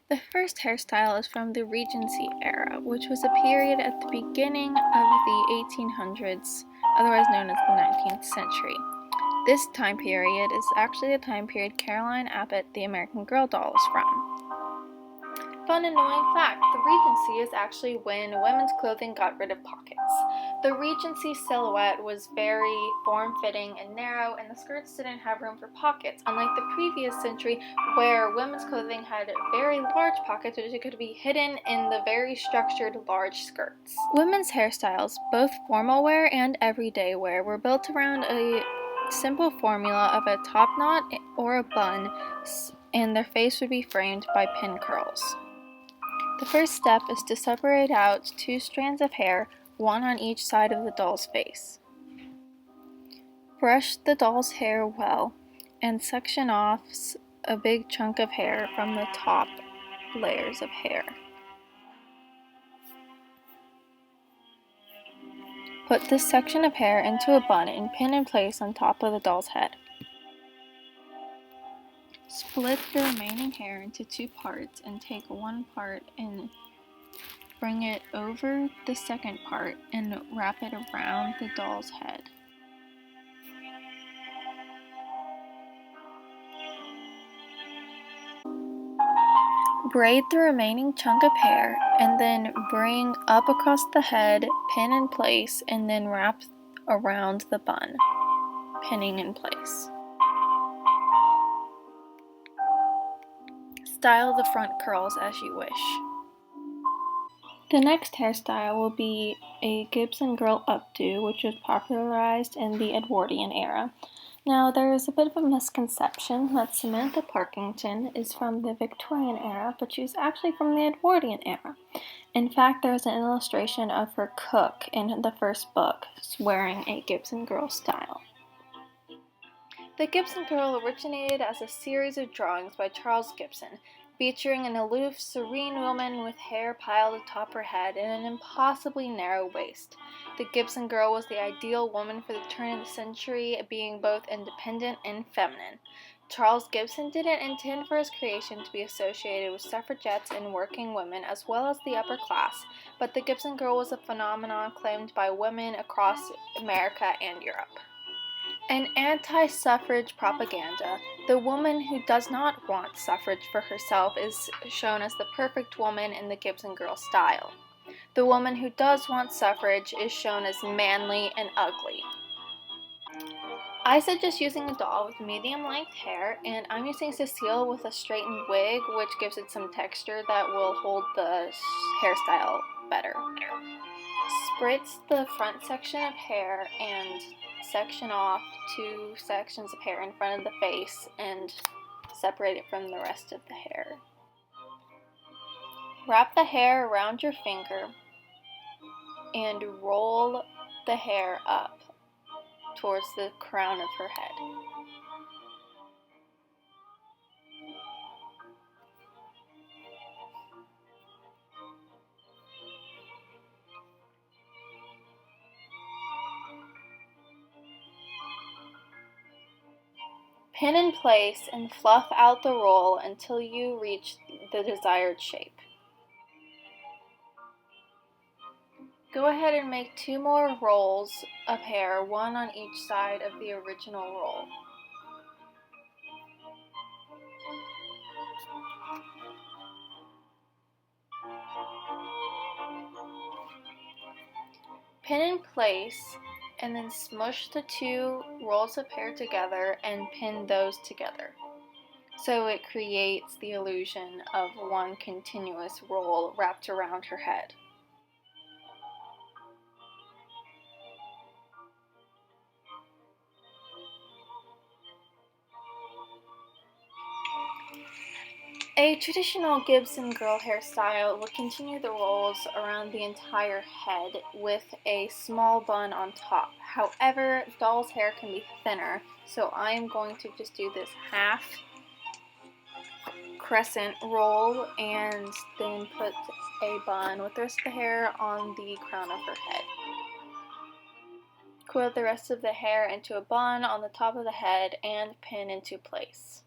The first hairstyle is from the Regency Era, which was a period at the beginning of the 1800s, otherwise known as the 19th century. This time period is actually the time period Caroline Abbott, the American Girl doll, is from. Fun annoying fact, the Regency is actually when women's clothing got rid of pockets. The Regency silhouette was very form-fitting and narrow, and the skirts didn't have room for pockets, unlike the previous century where women's clothing had very large pockets which could be hidden in the very structured large skirts. Women's hairstyles, both formal wear and everyday wear, were built around a simple formula of a top knot or a bun, and their face would be framed by pin curls. The first step is to separate out 2 strands of hair, one on each side of the doll's face. Brush the doll's hair well and section off a big chunk of hair from the top layers of hair. Put this section of hair into a bun and pin in place on top of the doll's head. Split the remaining hair into 2 parts and take one part and bring it over the second part and wrap it around the doll's head. Braid the remaining chunk of hair and then bring up across the head, pin in place, and then wrap around the bun, pinning in place. Style the front curls as you wish. The next hairstyle will be a Gibson Girl updo, which was popularized in the Edwardian era. Now, there is a bit of a misconception that Samantha Parkington is from the Victorian era, but she's actually from the Edwardian era. In fact, there is an illustration of her cook in the first book wearing a Gibson Girl style. The Gibson Girl originated as a series of drawings by Charles Gibson, featuring an aloof, serene woman with hair piled atop her head and an impossibly narrow waist. The Gibson Girl was the ideal woman for the turn of the century, being both independent and feminine. Charles Gibson didn't intend for his creation to be associated with suffragettes and working women as well as the upper class, but the Gibson Girl was a phenomenon claimed by women across America and Europe. An anti-suffrage propaganda, the woman who does not want suffrage for herself is shown as the perfect woman in the Gibson Girl style. The woman who does want suffrage is shown as manly and ugly. I suggest using a doll with medium-length hair, and I'm using Cecile with a straightened wig, which gives it some texture that will hold the hairstyle better. Spritz the front section of hair and section off 2 sections of hair in front of the face and separate it from the rest of the hair. Wrap the hair around your finger and roll the hair up towards the crown of her head. Pin in place and fluff out the roll until you reach the desired shape. Go ahead and make 2 more rolls of hair, one on each side of the original roll. Pin in place and then smush the 2 rolls of hair together and pin those together. So it creates the illusion of one continuous roll wrapped around her head. A traditional Gibson Girl hairstyle will continue the rolls around the entire head with a small bun on top. However, doll's hair can be thinner, so I am going to just do this half crescent roll and then put a bun with the rest of the hair on the crown of her head. Coil the rest of the hair into a bun on the top of the head and pin into place.